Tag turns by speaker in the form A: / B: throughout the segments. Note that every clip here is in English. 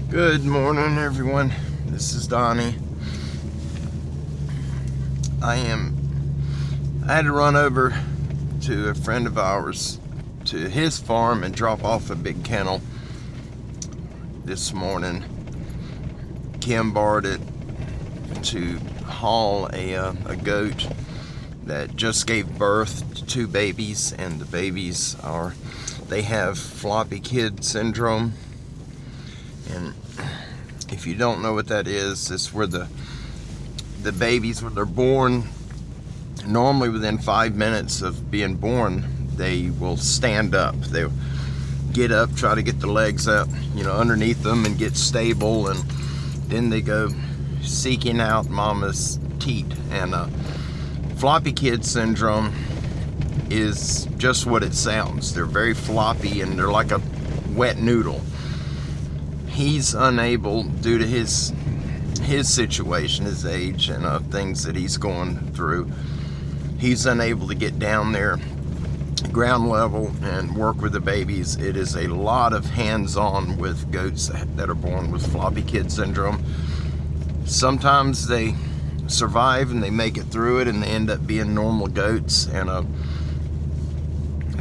A: Good morning, everyone. This is Donnie. I had to run over to a friend of ours to his farm and drop off a big kennel this morning. Kim borrowed it to haul a goat that just gave birth to two babies, and the babies they have floppy kid syndrome. And if you don't know what that is, it's where the babies, when they're born, normally within 5 minutes of being born, they will stand up. They'll get up, try to get the legs up, underneath them and get stable, and then they go seeking out mama's teat. And floppy kid syndrome is just what it sounds. They're very floppy and they're like a wet noodle. He's unable, due to his situation, his age, and things that he's going through, he's unable to get down there ground level and work with the babies. It is a lot of hands-on with goats that are born with floppy kid syndrome. Sometimes they survive and they make it through it and they end up being normal goats, and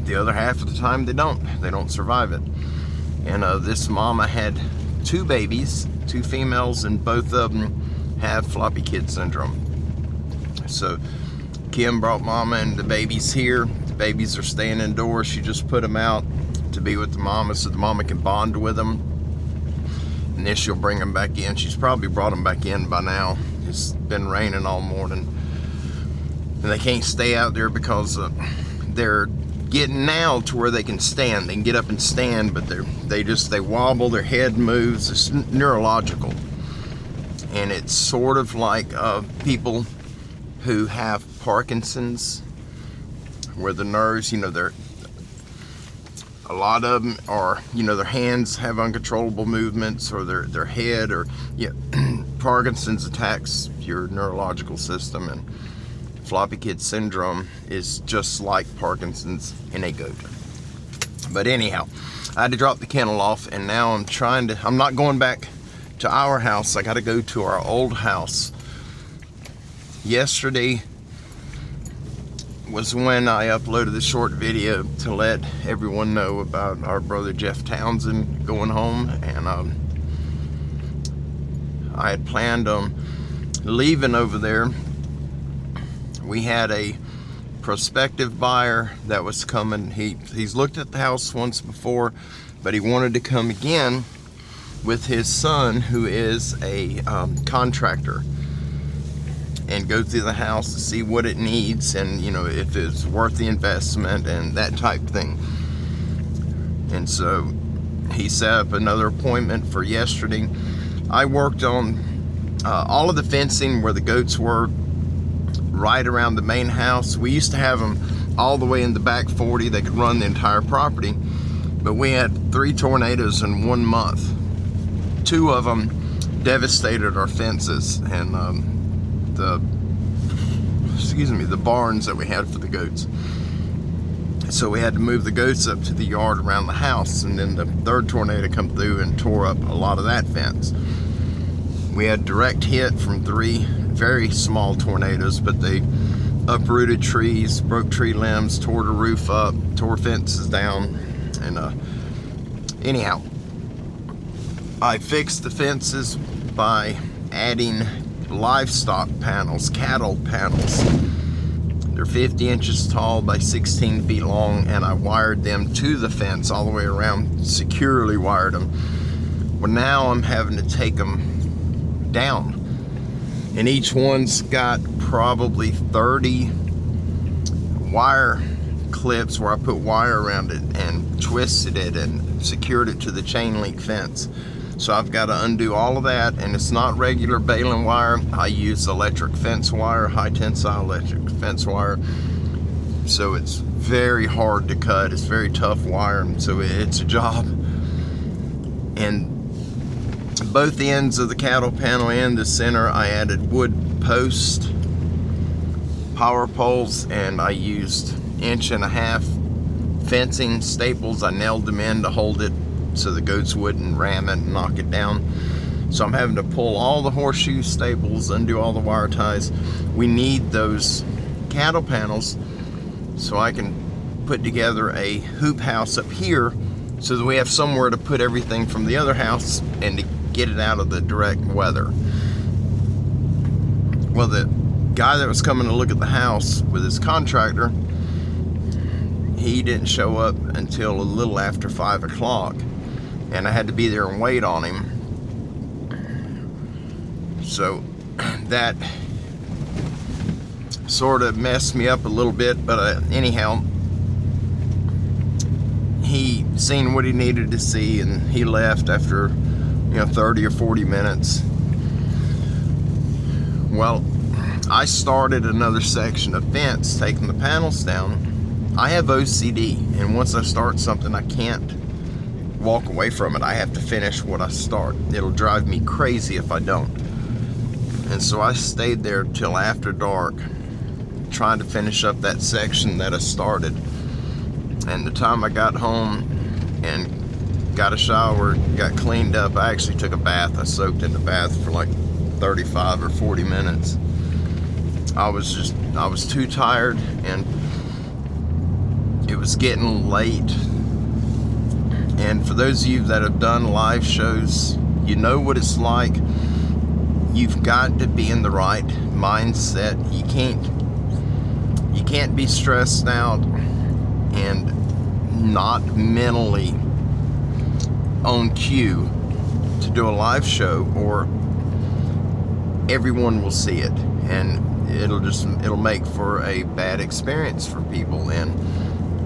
A: the other half of the time they don't survive it. And this mama had two babies, two females, and both of them have floppy kid syndrome. So Kim brought mama and the babies here. The babies are staying indoors. She just put them out to be with the mama so the mama can bond with them, and then she'll bring them back in. She's probably brought them back in by now. It's been raining all morning and they can't stay out there because they're getting now to where they can stand. They can get up and stand, but they wobble, their head moves. It's neurological, and it's sort of like people who have Parkinson's, where the nerves, a lot of them are, their hands have uncontrollable movements, or their head, or Parkinson's attacks your neurological system, and floppy kid syndrome is just like Parkinson's in a goat. But anyhow, I had to drop the kennel off, and now I'm not going back to our house. I got to go to our old house. Yesterday was when I uploaded the short video to let everyone know about our brother Jeff Townsend going home, and I had planned on leaving over there. We had a prospective buyer that was coming. He's looked at the house once before, but he wanted to come again with his son, who is a contractor, and go through the house to see what it needs, and if it's worth the investment and that type thing. And so he set up another appointment for yesterday. I worked on all of the fencing where the goats were, right around the main house. We used to have them all the way in the back 40. They could run the entire property, but we had 3 tornadoes in 1 month. 2 of them devastated our fences and the barns that we had for the goats. So we had to move the goats up to the yard around the house, and then the 3rd tornado come through and tore up a lot of that fence. We had direct hit from 3 very small tornadoes, but they uprooted trees, broke tree limbs, tore the roof up, tore fences down, and anyhow, I fixed the fences by adding livestock panels, cattle panels. They're 50 inches tall by 16 feet long, and I wired them to the fence all the way around, securely wired them. Well, now I'm having to take them down, and each one's got probably 30 wire clips where I put wire around it and twisted it and secured it to the chain link fence. So I've got to undo all of that, and it's not regular baling wire. I use electric fence wire, high tensile electric fence wire. So it's very hard to cut. It's very tough wire, so it's a job. And both ends of the cattle panel and the center, I added wood post power poles, and I used 1.5 inch fencing staples. I nailed them in to hold it so the goats wouldn't ram it and knock it down. So I'm having to pull all the horseshoe staples, undo all the wire ties. We need those cattle panels so I can put together a hoop house up here so that we have somewhere to put everything from the other house and to get it out of the direct weather. Well, the guy that was coming to look at the house with his contractor, he didn't show up until a little after 5 o'clock, and I had to be there and wait on him. So that sort of messed me up a little bit, but anyhow, he seen what he needed to see, and he left after 30 or 40 minutes. Well, I started another section of fence, taking the panels down. I have OCD, and once I start something, I can't walk away from it. I have to finish what I start. It'll drive me crazy if I don't. And so I stayed there till after dark, trying to finish up that section that I started. And the time I got home and got a shower, got cleaned up, I actually took a bath. I soaked in the bath for like 35 or 40 minutes. I was too tired, and it was getting late. And for those of you that have done live shows, you know what it's like. You've got to be in the right mindset. You can't be stressed out and not mentally on cue to do a live show, or everyone will see it, and it'll make for a bad experience for people. And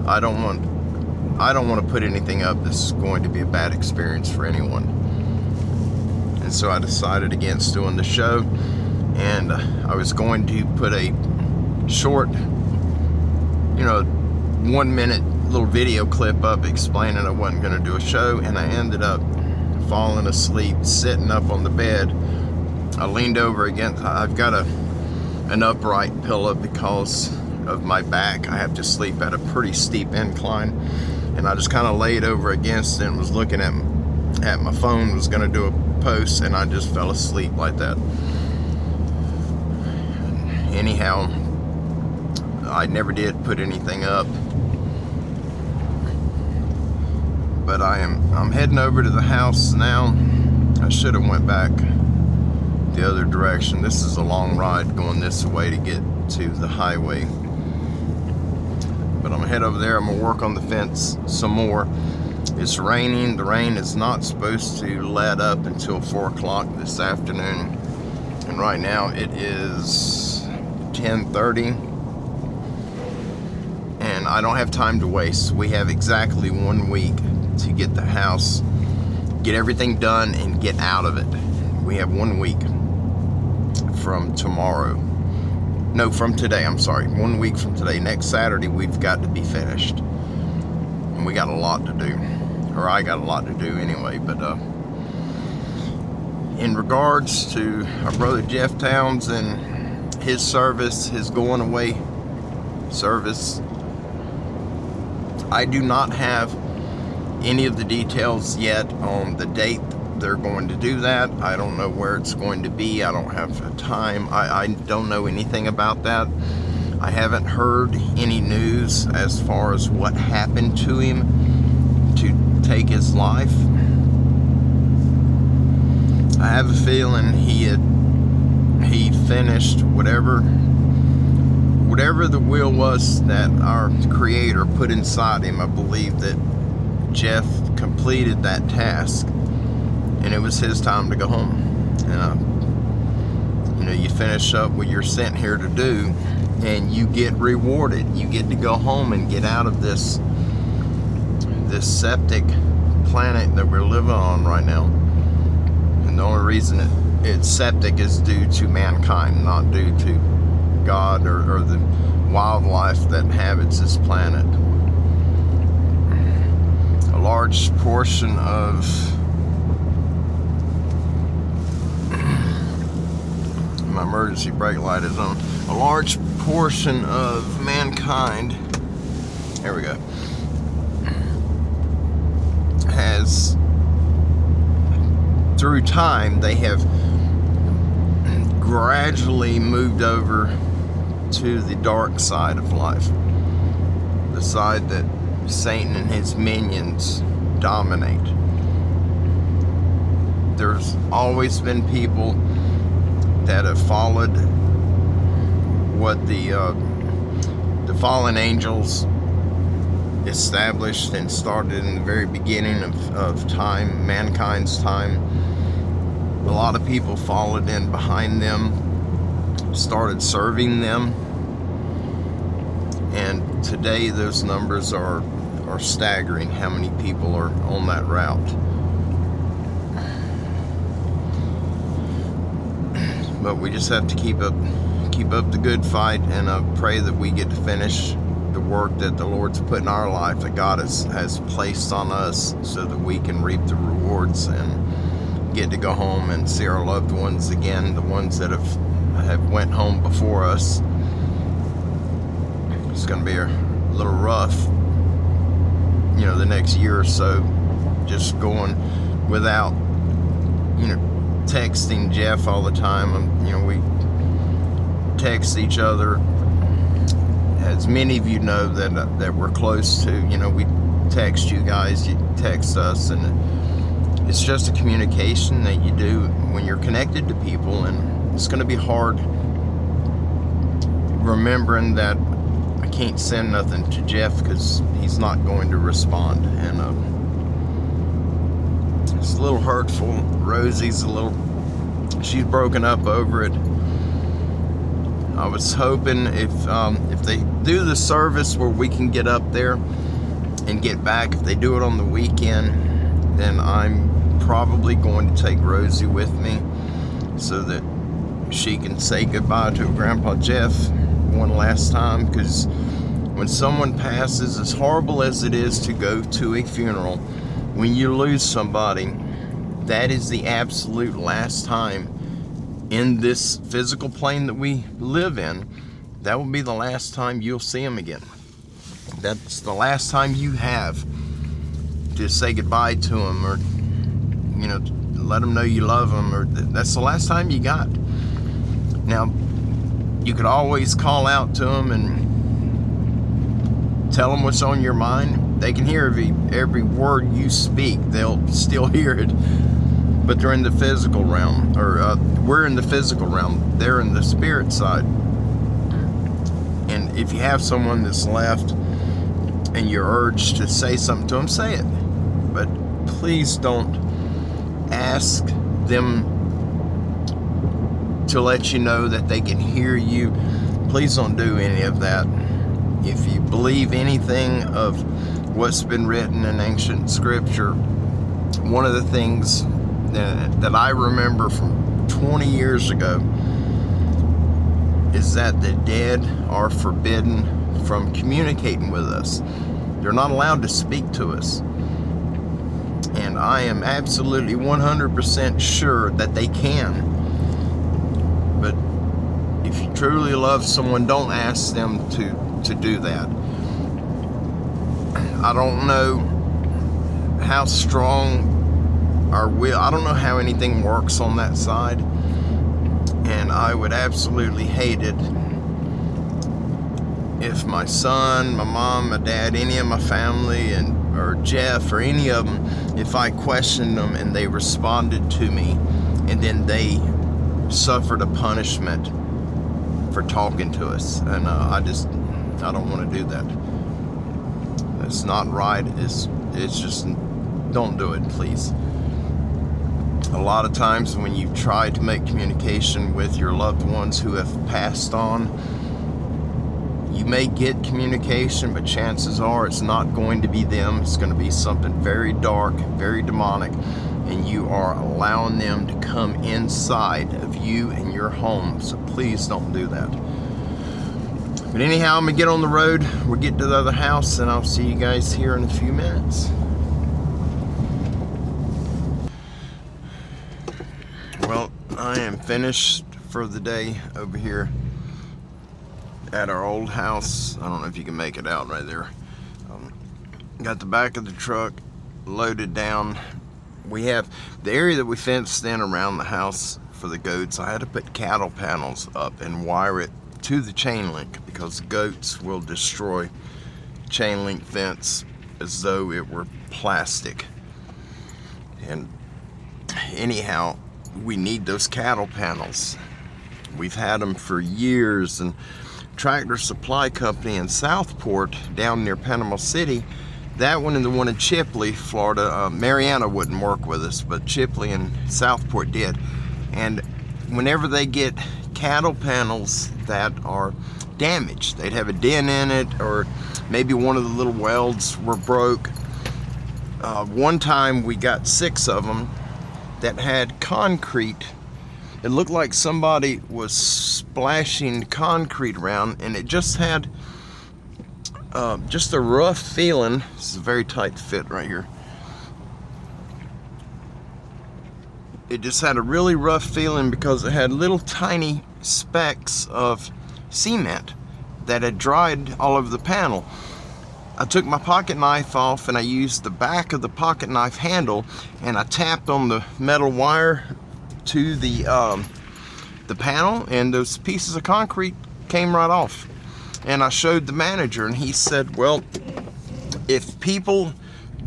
A: I don't want to put anything up that's going to be a bad experience for anyone. And so I decided against doing the show, and I was going to put a short 1 minute little video clip up explaining I wasn't going to do a show, and I ended up falling asleep sitting up on the bed. I leaned over against, I've got an upright pillow because of my back. I have to sleep at a pretty steep incline, and I just kind of laid over against it and was looking at my phone, was going to do a post, and I just fell asleep like that. Anyhow, I never did put anything up, but I'm heading over to the house now. I should have went back the other direction. This is a long ride going this way to get to the highway, but I'm gonna head over there. I'm gonna work on the fence some more. It's raining. The rain is not supposed to let up until 4 o'clock this afternoon, and right now it is 10:30, and I don't have time to waste. We have exactly 1 week to get the house, get everything done, and get out of it. We have 1 week from tomorrow. No, from today, I'm sorry. 1 week from today. Next Saturday, we've got to be finished. And we got a lot to do. Or I got a lot to do anyway. But in regards to our brother Jeff Towns and his service, his going away service, I do not have any of the details yet on the date they're going to do that. I don't know where it's going to be. I don't have a time. I don't know anything about that. I haven't heard any news as far as what happened to him to take his life. I have a feeling he finished whatever the will was that our Creator put inside him. I believe that Jeff completed that task, and it was his time to go home. And you finish up what you're sent here to do, and you get rewarded. You get to go home and get out of this septic planet that we're living on right now. And the only reason it's septic is due to mankind, not due to God or the wildlife that inhabits this planet. A large portion of my emergency brake light is on. A large portion of mankind, there we go, has through time, they have gradually moved over to the dark side of life, the side that Satan and his minions dominate. There's always been people that have followed what the fallen angels established and started in the very beginning of time, mankind's time. A lot of people followed in behind them, started serving them, and today those numbers are staggering, how many people are on that route. But we just have to keep up the good fight, and pray that we get to finish the work that the Lord's put in our life, that God has placed on us, so that we can reap the rewards and get to go home and see our loved ones again, the ones that have went home before us. It's going to be a little rough, the next year or so, just going without, texting Jeff all the time. We text each other, as many of you know that we're close to. We text you guys, you text us, and it's just a communication that you do when you're connected to people. And it's going to be hard remembering that I can't send nothing to Jeff because he's not going to respond, and it's a little hurtful. Rosie's she's broken up over it. I was hoping if they do the service where we can get up there and get back, if they do it on the weekend, then I'm probably going to take Rosie with me so that she can say goodbye to Grandpa Jeff one last time. Because when someone passes, as horrible as it is to go to a funeral, when you lose somebody, that is the absolute last time in this physical plane that we live in. That will be the last time you'll see them again. That's the last time you have to say goodbye to them, or let them know you love them, or that's the last time you got. Now, you could always call out to them and tell them what's on your mind. They can hear every word you speak. They'll still hear it. But they're in the physical realm, or we're in the physical realm. They're in the spirit side. And if you have someone that's left and you're urged to say something to them, say it. But please don't ask them to let you know that they can hear you. Please don't do any of that. If you believe anything of what's been written in ancient scripture, one of the things that I remember from 20 years ago is that the dead are forbidden from communicating with us. They're not allowed to speak to us. And I am absolutely 100% sure that they can. But if you truly love someone, don't ask them to do that. I don't know how strong our will, I don't know how anything works on that side, and I would absolutely hate it if my son, my mom, my dad, any of my family, or Jeff, or any of them, if I questioned them and they responded to me, and then they suffered a punishment for talking to us. And I don't want to do that. It's not right. It's just, don't do it, please. A lot of times when you try to make communication with your loved ones who have passed on, you may get communication, but chances are it's not going to be them. It's going to be something very dark, very demonic, and you are allowing them to come inside of you and your home. So please don't do that. But anyhow, I'm going to get on the road. We'll get to the other house, and I'll see you guys here in a few minutes. Well, I am finished for the day over here at our old house. I don't know if you can make it out right there. Got the back of the truck loaded down We have the area that we fenced in around the house for the goats. I had to put cattle panels up and wire it to the chain link because goats will destroy chain link fence as though it were plastic. And anyhow, we need those cattle panels. We've had them for years, and Tractor Supply Company in Southport down near Panama City, that one and the one in Chipley, Florida, Mariana wouldn't work with us, but Chipley and Southport did. And whenever they get cattle panels that are damaged, they'd have a dent in it, or maybe one of the little welds were broke. One time we got 6 of them that had concrete. It looked like somebody was splashing concrete around, and it just had just a rough feeling. This is a very tight fit right here. It just had a really rough feeling because it had little tiny specks of cement that had dried all over the panel. I took my pocket knife off and I used the back of the pocket knife handle and I tapped on the metal wire to the panel, and those pieces of concrete came right off. And I showed the manager, and he said, well, if people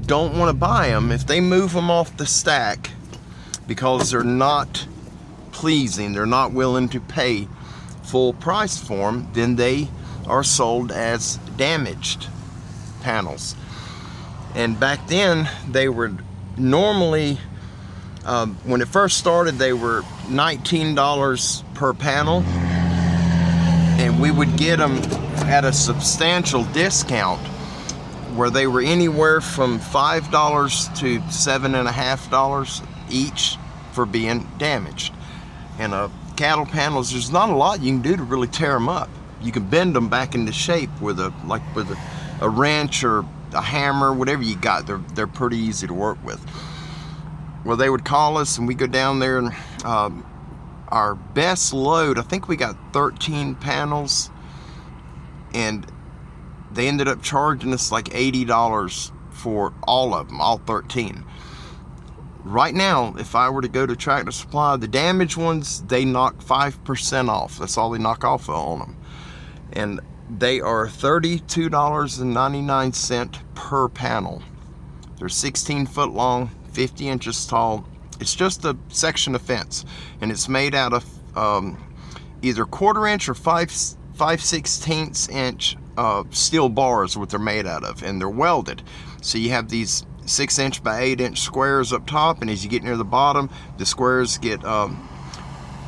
A: don't want to buy them, if they move them off the stack because they're not pleasing, they're not willing to pay full price for them, then they are sold as damaged panels. And back then they were normally, when it first started, they were $19 per panel, and we would get them at a substantial discount where they were anywhere from $5 to $7.50 each for being damaged. And cattle panels, there's not a lot you can do to really tear them up. You can bend them back into shape with a wrench or a hammer, whatever you got. They're pretty easy to work with. Well, they would call us and we go down there, and our best load, I think we got 13 panels, and they ended up charging us like $80 for all of them, all 13. Right now, if I were to go to Tractor Supply, the damaged ones, they knock 5% off. That's all they knock off on them. And they are $32.99 per panel. They're 16 foot long, 50 inches tall. It's just a section of fence, and it's made out of either 1/4 inch or 5/16 inch steel bars, what they're made out of, and they're welded. So you have these 6 inch by 8 inch squares up top, and as you get near the bottom, the squares get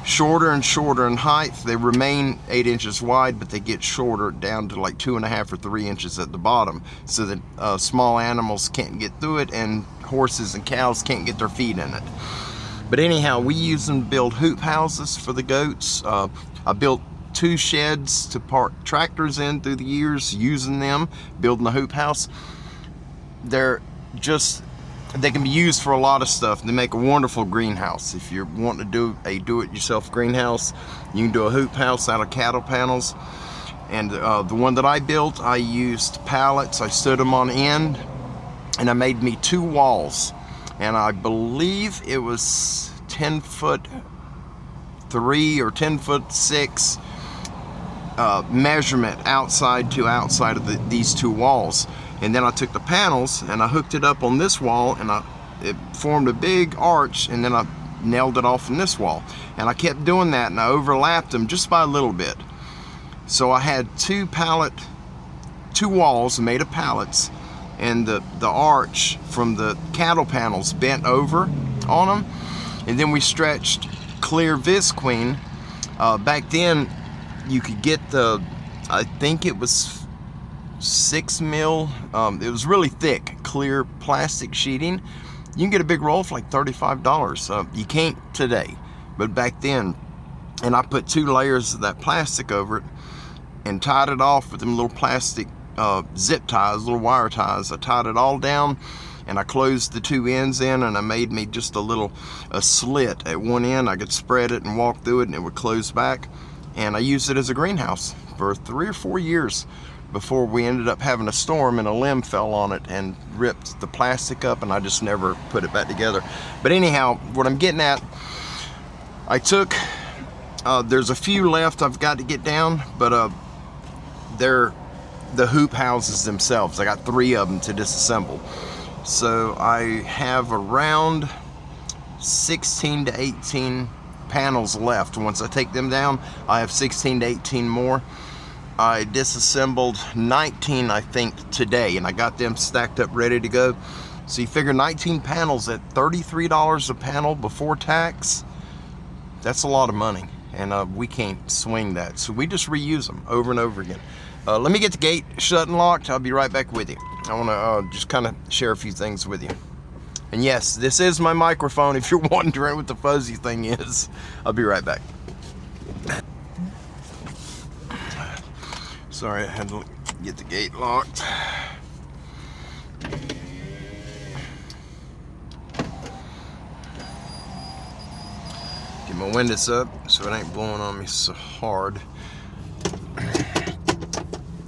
A: shorter and shorter in height. They remain 8 inches wide, but they get shorter down to like 2.5 or 3 inches at the bottom, so that small animals can't get through it, and horses and cows can't get their feet in it. But anyhow, we use them to build hoop houses for the goats. I built 2 sheds to park tractors in through the years, using them, building a hoop house. They can be used for a lot of stuff. They make a wonderful greenhouse. If you're wanting to do a do-it-yourself greenhouse, you can do a hoop house out of cattle panels. And the one that I built, I used pallets. I stood them on end, and I made me 2 walls. And I believe it was 10'3" or 10'6" measurement outside to outside of these 2 walls. And then I took the panels and I hooked it up on this wall, and it formed a big arch, and then I nailed it off in this wall. And I kept doing that, and I overlapped them just by a little bit. So I had 2 walls made of pallets, and the arch from the cattle panels bent over on them. And then we stretched clear visqueen. Back then you could get I think it was 6 mil, it was really thick, clear plastic sheeting. You can get a big roll for like $35. You can't today, but back then. And I put 2 layers of that plastic over it and tied it off with them little plastic zip ties, little wire ties. I tied it all down, and I closed the 2 ends in, and I made me just a slit at one end. I could spread it and walk through it, and it would close back. And I used it as a greenhouse for 3 or 4 years. before we ended up having a storm and a limb fell on it and ripped the plastic up, and I just never put it back together. But anyhow, what I'm getting at, I took, there's a few left I've got to get down, but they're the hoop houses themselves. I got 3 of them to disassemble. So I have around 16 to 18 panels left. Once I take them down, I have 16 to 18 more. I disassembled 19, I think, today, and I got them stacked up ready to go. So you figure 19 panels at $33 a panel before tax. That's a lot of money, and we can't swing that. So we just reuse them over and over again. Let me get the gate shut and locked. I'll be right back with you. I want to just kind of share a few things with you. And yes, this is my microphone if you're wondering what the fuzzy thing is. I'll be right back. Sorry, I had to get the gate locked. Get my windows up so it ain't blowing on me so hard.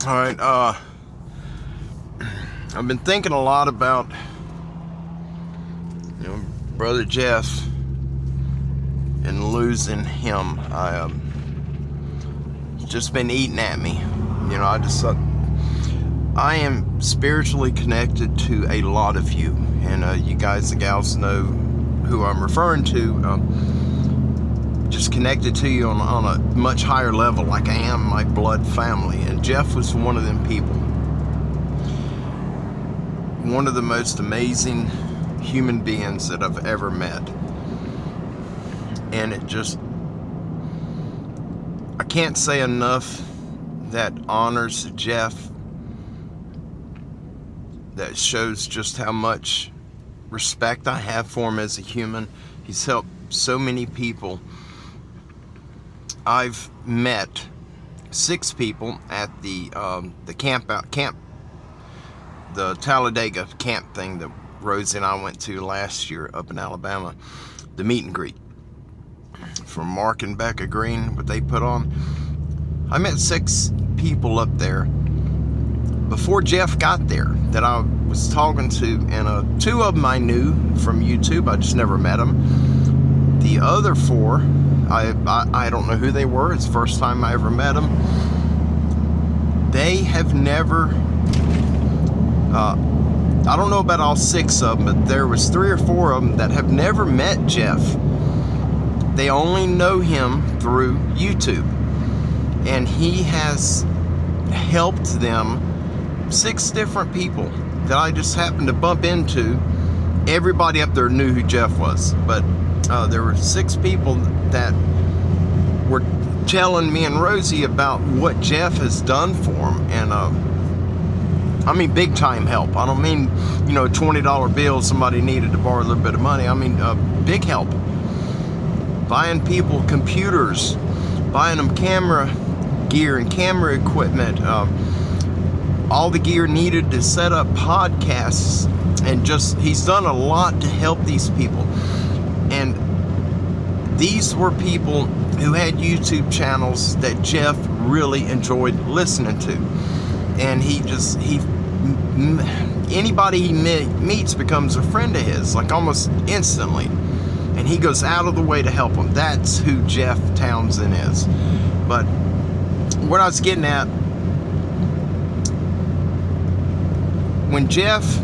A: Alright, I've been thinking a lot about, you know, Brother Jeff and losing him. It's just been eating at me. You know, I am spiritually connected to a lot of you, and you guys, the gals, know who I'm referring to. Just connected to you on a much higher level, like I am my blood family. And Jeff was one of them people. One of the most amazing human beings that I've ever met. And it just, I can't say enough that honors Jeff, that shows just how much respect I have for him as a human. He's helped so many people. I've met 6 people at the camp, the Talladega camp thing that Rosie and I went to last year up in Alabama, the meet and greet. From Mark and Becca Green, what they put on. I met 6 people up there before Jeff got there that I was talking to, and 2 of them I knew from YouTube. I just never met them. The other 4, I don't know who they were. It's the first time I ever met them. They have never, I don't know about all 6 of them, but there was 3 or 4 of them that have never met Jeff. They only know him through YouTube. And he has helped them, 6 different people that I just happened to bump into. Everybody up there knew who Jeff was, but there were 6 people that were telling me and Rosie about what Jeff has done for them, and I mean big time help. I don't mean, you know, a $20 bill somebody needed to borrow a little bit of money. I mean big help. Buying people computers, buying them camera gear and camera equipment, all the gear needed to set up podcasts, and just, he's done a lot to help these people. And these were people who had YouTube channels that Jeff really enjoyed listening to. And anybody he meets becomes a friend of his, like almost instantly. And he goes out of the way to help them. That's who Jeff Townsend is. But what I was getting at, when Jeff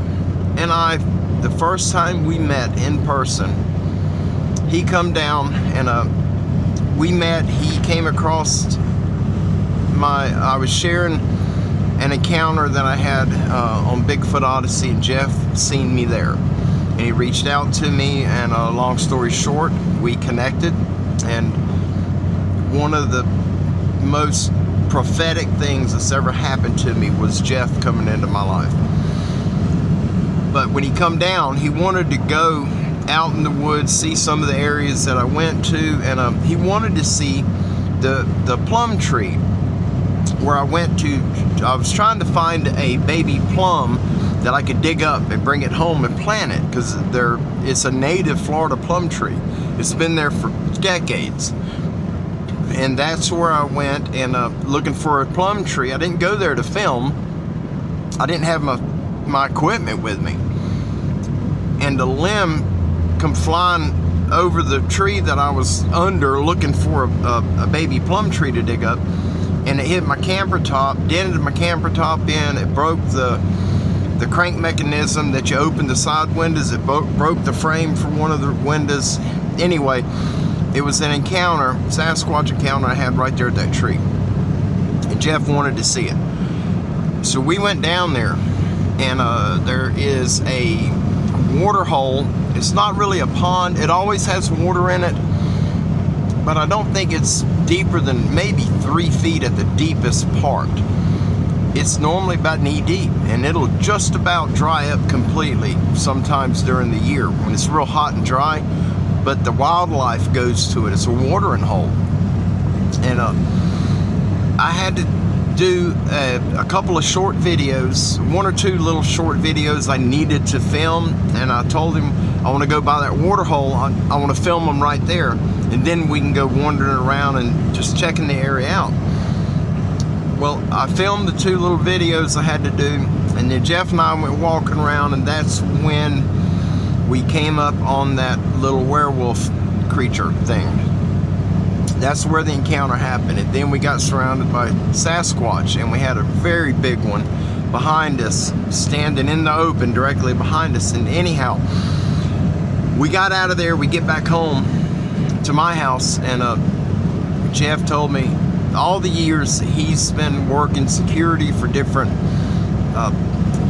A: and I, the first time we met in person, he come down and we met. He came across I was sharing an encounter that I had on Bigfoot Odyssey, and Jeff seen me there. And he reached out to me, and long story short, we connected. And one of the most prophetic things that's ever happened to me was Jeff coming into my life. But when he come down, he wanted to go out in the woods, see some of the areas that I went to, and he wanted to see the plum tree where I went to. I was trying to find a baby plum that I could dig up and bring it home and plant it, because it's a native Florida plum tree. It's been there for decades. And that's where I went and looking for a plum tree. I didn't go there to film. I didn't have my equipment with me. And a limb come flying over the tree that I was under looking for a baby plum tree to dig up, and it hit my camper top, dented my camper top in. It broke the crank mechanism that you open the side windows. It broke the frame for one of the windows. Anyway, it was an encounter, Sasquatch encounter I had right there at that tree, and Jeff wanted to see it. So we went down there, and there is a water hole. It's not really a pond. It always has water in it, but I don't think it's deeper than maybe 3 feet at the deepest part. It's normally about knee deep, and it'll just about dry up completely sometimes during the year when it's real hot and dry, but the wildlife goes to it. It's a watering hole. And I had to do a couple of short videos, 1 or 2 little short videos I needed to film, and I told him I want to go by that water hole. I want to film them right there, and then we can go wandering around and just checking the area out. Well, I filmed the 2 little videos I had to do, and then Jeff and I went walking around, and that's when we came up on that little werewolf creature thing. That's where the encounter happened. And then we got surrounded by Sasquatch, and we had a very big one behind us, standing in the open directly behind us. And anyhow, we got out of there. We get back home to my house, and Jeff told me all the years he's been working security for different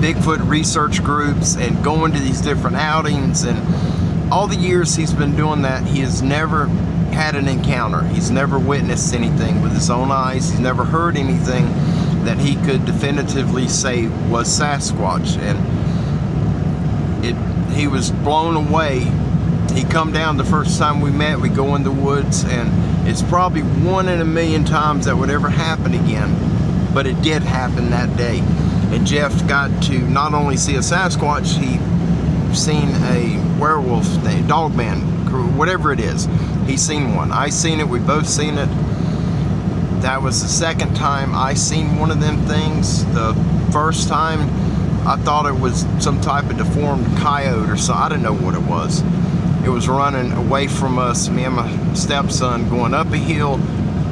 A: Bigfoot research groups and going to these different outings, and all the years he's been doing that, he has never had an encounter. He's never witnessed anything with his own eyes. He's never heard anything that he could definitively say was Sasquatch, and he was blown away. He come down the first time we met. We go in the woods, and it's probably 1 in a million times that would ever happen again, but it did happen that day. And Jeff got to not only see a Sasquatch, he seen a werewolf, a dog man, whatever it is. He's seen one. I seen it. We both seen it. That was the second time I seen one of them things. The first time I thought it was some type of deformed coyote or so. I didn't know what it was. It was running away from us, me and my stepson, going up a hill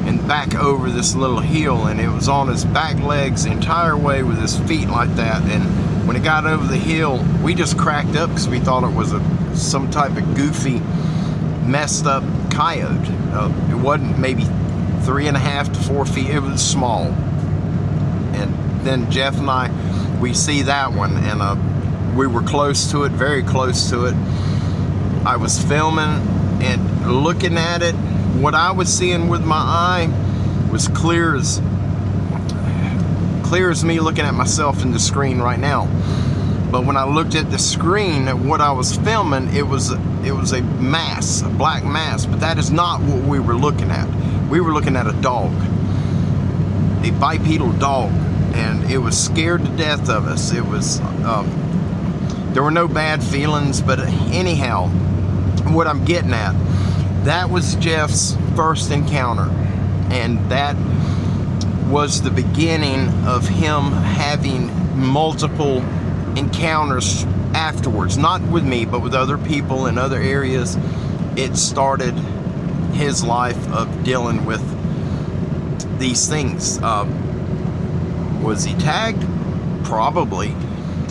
A: and back over this little hill, and it was on his back legs the entire way with his feet like that. And when it got over the hill, we just cracked up because we thought it was some type of goofy, messed up coyote. It wasn't maybe 3.5 to 4 feet. It was small. And then Jeff and I, we see that one, and we were close to it, very close to it. I was filming and looking at it. What I was seeing with my eye was clear as me looking at myself in the screen right now. But when I looked at the screen at what I was filming, it was a mass, a black mass. But that is not what we were looking at. We were looking at a dog, a bipedal dog, and it was scared to death of us. It was there were no bad feelings, but anyhow, what I'm getting at, that was Jeff's first encounter, and that was the beginning of him having multiple encounters afterwards, not with me, but with other people in other areas. It started his life of dealing with these things. Was he tagged? Probably.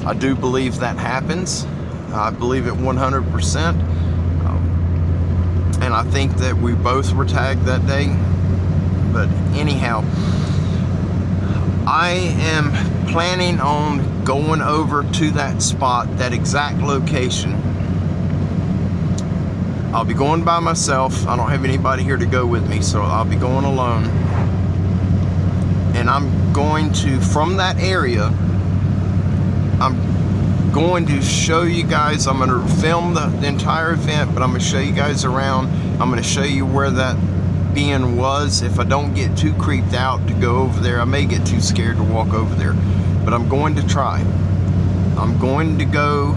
A: I do believe that happens. I believe it 100%. And I think that we both were tagged that day. But anyhow, I am planning on going over to that spot, that exact location. I'll be going by myself. I don't have anybody here to go with me, so I'll be going alone. And I'm going to, from that area, I'm going to show you guys, I'm going to film the entire event, but I'm going to show you guys around. I'm going to show you where that being was. If I don't get too creeped out to go over there, I may get too scared to walk over there, but I'm going to try. I'm going to go,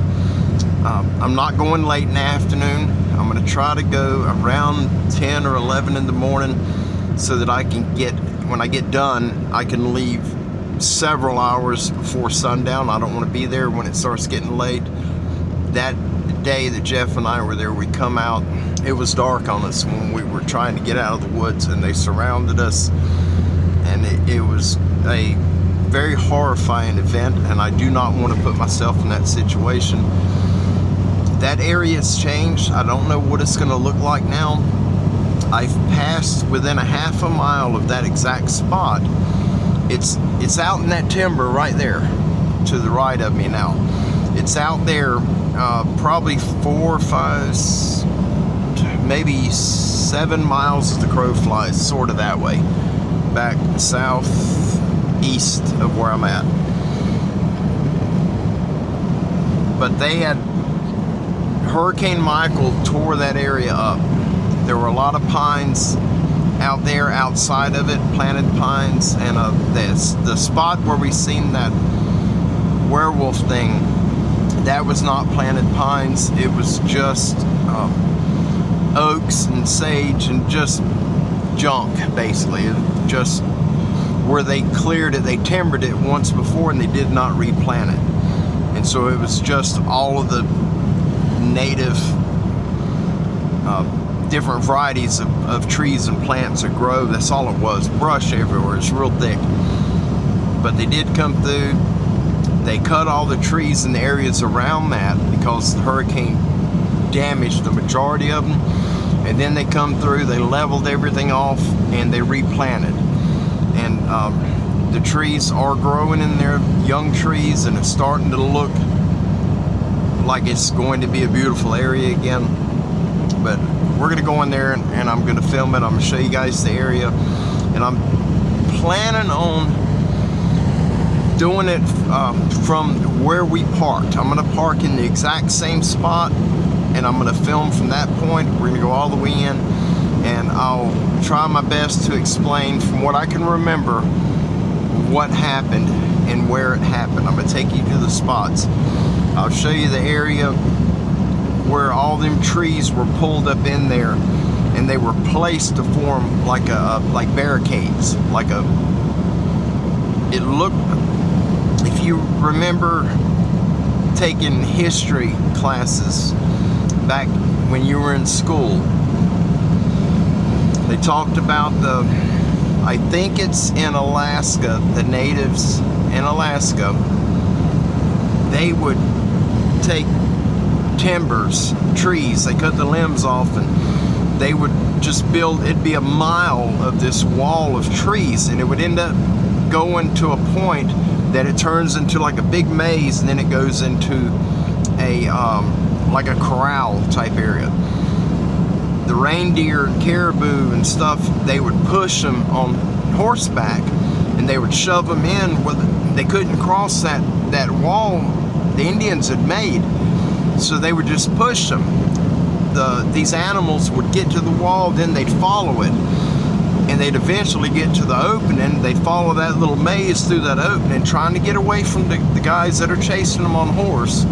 A: I'm not going late in the afternoon. I'm going to try to go around 10 or 11 in the morning, so that I can get, when I get done, I can leave several hours before sundown. I don't want to be there when it starts getting late. That day that Jeff and I were there, we come out, it was dark on us when we were trying to get out of the woods, and they surrounded us, and it was a very horrifying event, and I do not want to put myself in that situation. That area's changed. I don't know what it's going to look like now. I've passed within a half a mile of that exact spot. It's out in that timber right there to the right of me now. It's out there probably 4, 5, maybe 7 miles as the crow flies, sort of that way, back southeast of where I'm at. But they had, Hurricane Michael tore that area up. There were a lot of pines out there outside of it, planted pines, and the spot where we seen that werewolf thing, that was not planted pines. It was just oaks and sage and just junk, basically. Just where they cleared it, they timbered it once before and they did not replant it. And so it was just all of the native different varieties of trees and plants that grow. That's all it was. Brush everywhere. It's real thick. But they did come through. They cut all the trees in the areas around that because the hurricane damaged the majority of them. And then they come through, they leveled everything off, and they replanted. And the trees are growing in there, young trees, and it's starting to look like it's going to be a beautiful area again. But we're going to go in there and I'm going to film it. I'm going to show you guys the area. And I'm planning on doing it from where we parked. I'm going to park in the exact same spot, and I'm going to film from that point. We're going to go all the way in, and I'll try my best to explain from what I can remember what happened and where it happened. I'm going to take you to the spots. I'll show you the area where all them trees were pulled up in there, and they were placed to form like barricades. It looked, if you remember taking history classes back when you were in school, they talked about I think it's in Alaska, the natives in Alaska, they would take timbers, trees, they cut the limbs off, and they would just build, it'd be a mile of this wall of trees, and it would end up going to a point that it turns into like a big maze, and then it goes into a like a corral type area. The reindeer and caribou and stuff, they would push them on horseback, and they would shove them in where they couldn't cross that wall the Indians had made. So they would just push them. These animals would get to the wall, then they'd follow it, and they'd eventually get to the opening. They'd follow that little maze through that opening, trying to get away from the guys that are chasing them on horse,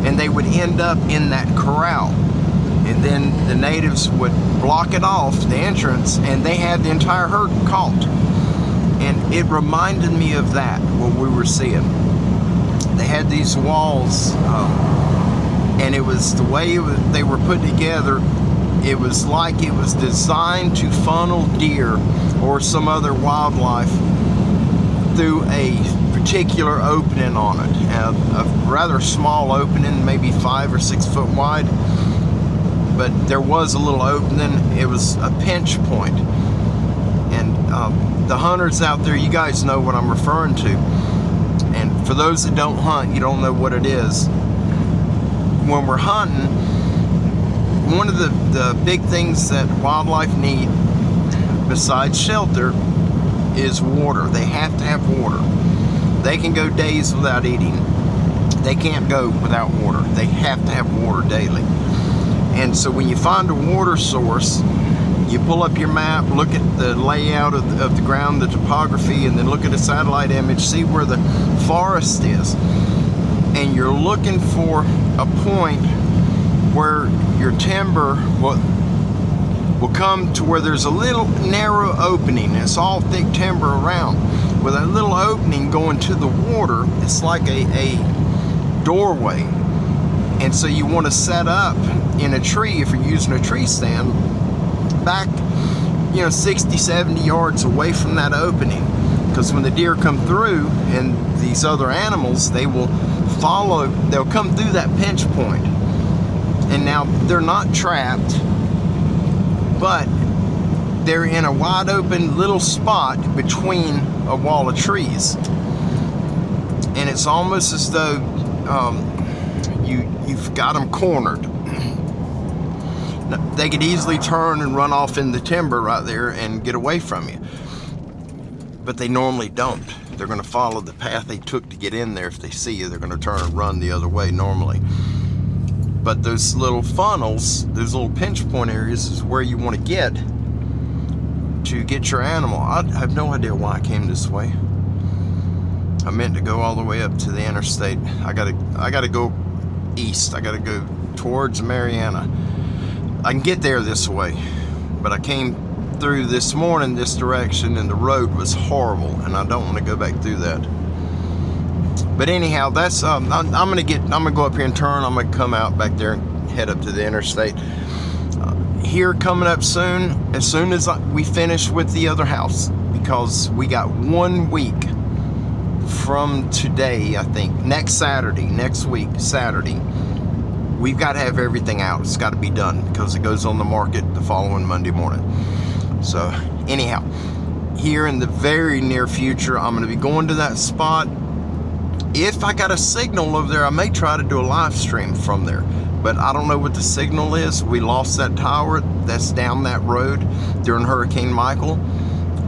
A: and they would end up in that corral. And then the natives would block it off, the entrance, and they had the entire herd caught. And it reminded me of that, what we were seeing. They had these walls, and it was the way they were put together. It was like it was designed to funnel deer or some other wildlife through a particular opening on it. A rather small opening, maybe 5 or 6 foot wide, but there was a little opening. It was a pinch point. And the hunters out there, you guys know what I'm referring to. And for those that don't hunt, you don't know what it is. When we're hunting, one of the big things that wildlife need besides shelter is water. They have to have water. They can go days without eating. They can't go without water. They have to have water daily. And so when you find a water source, you pull up your map, look at the layout of the ground, the topography, and then look at a satellite image, see where the forest is. And you're looking for a point where your timber, will come to where there's a little narrow opening. It's all thick timber around. With a little opening going to the water, it's like a doorway. And so you want to set up in a tree, if you're using a tree stand, back 60, 70 yards away from that opening. Because when the deer come through and these other animals, they will follow, they'll come through that pinch point. And now they're not trapped, but they're in a wide open little spot between a wall of trees. And it's almost as though you've got them cornered. They could easily turn and run off in the timber right there and get away from you. But they normally don't. They're gonna follow the path they took to get in there. If they see you, they're gonna turn and run the other way normally. But those little funnels, those little pinch point areas is where you wanna get to get your animal. I have no idea why I came this way. I meant to go all the way up to the interstate. I gotta go east. I gotta go towards Mariana. I can get there this way, but I came through this morning this direction and the road was horrible, and I don't want to go back through that. But anyhow, that's I'm gonna go up here and turn. I'm gonna come out back there and head up to the interstate. Here coming up soon as we finish with the other house, because we got 1 week from today, I think, next week Saturday, we've got to have everything out. It's got to be done because it goes on the market the following Monday morning. So anyhow, here in the very near future, I'm going to be going to that spot. If I got a signal over there, I may try to do a live stream from there, but I don't know what the signal is. We lost that tower that's down that road during Hurricane Michael,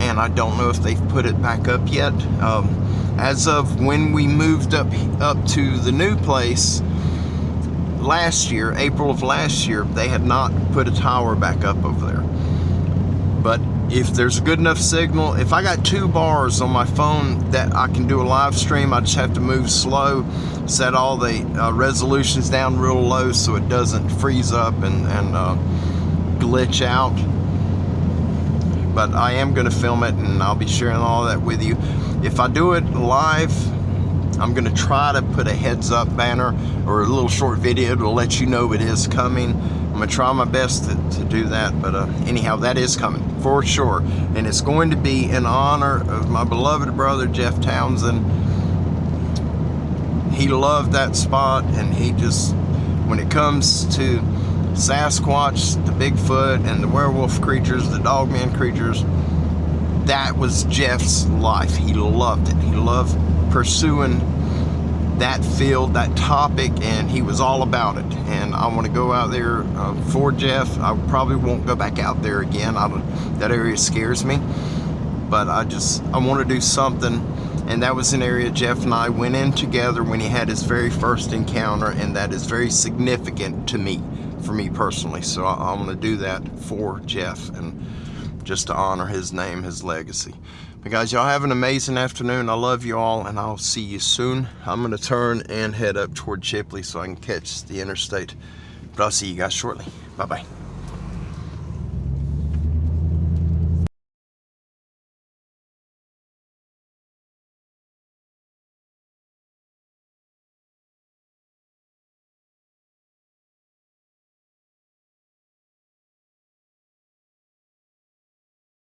A: and I don't know if they've put it back up yet. As of when we moved up to the new place last year, April of last year, they had not put a tower back up over there. But if there's a good enough signal, if I got 2 bars on my phone that I can do a live stream, I just have to move slow, set all the resolutions down real low so it doesn't freeze up and glitch out. But I am going to film it, and I'll be sharing all that with you. If I do it live, I'm going to try to put a heads up banner or a little short video to let you know it is coming. I'm going to try my best to do that, but anyhow, that is coming for sure. And it's going to be in honor of my beloved brother, Jeff Townsend. He loved that spot, and he just, when it comes to Sasquatch, the Bigfoot, and the werewolf creatures, the dogman creatures, that was Jeff's life. He loved it. He loved pursuing that field, that topic, and he was all about it. And I want to go out there for Jeff. I probably won't go back out there again. That area scares me, but I want to do something. And that was an area Jeff and I went in together when he had his very first encounter, and that is very significant to me, for me personally. So I'm going to do that for Jeff, and just to honor his name, his legacy. But guys, y'all have an amazing afternoon. I love you all, and I'll see you soon. I'm going to turn and head up toward Chipley so I can catch the interstate. But I'll see you guys shortly. Bye-bye.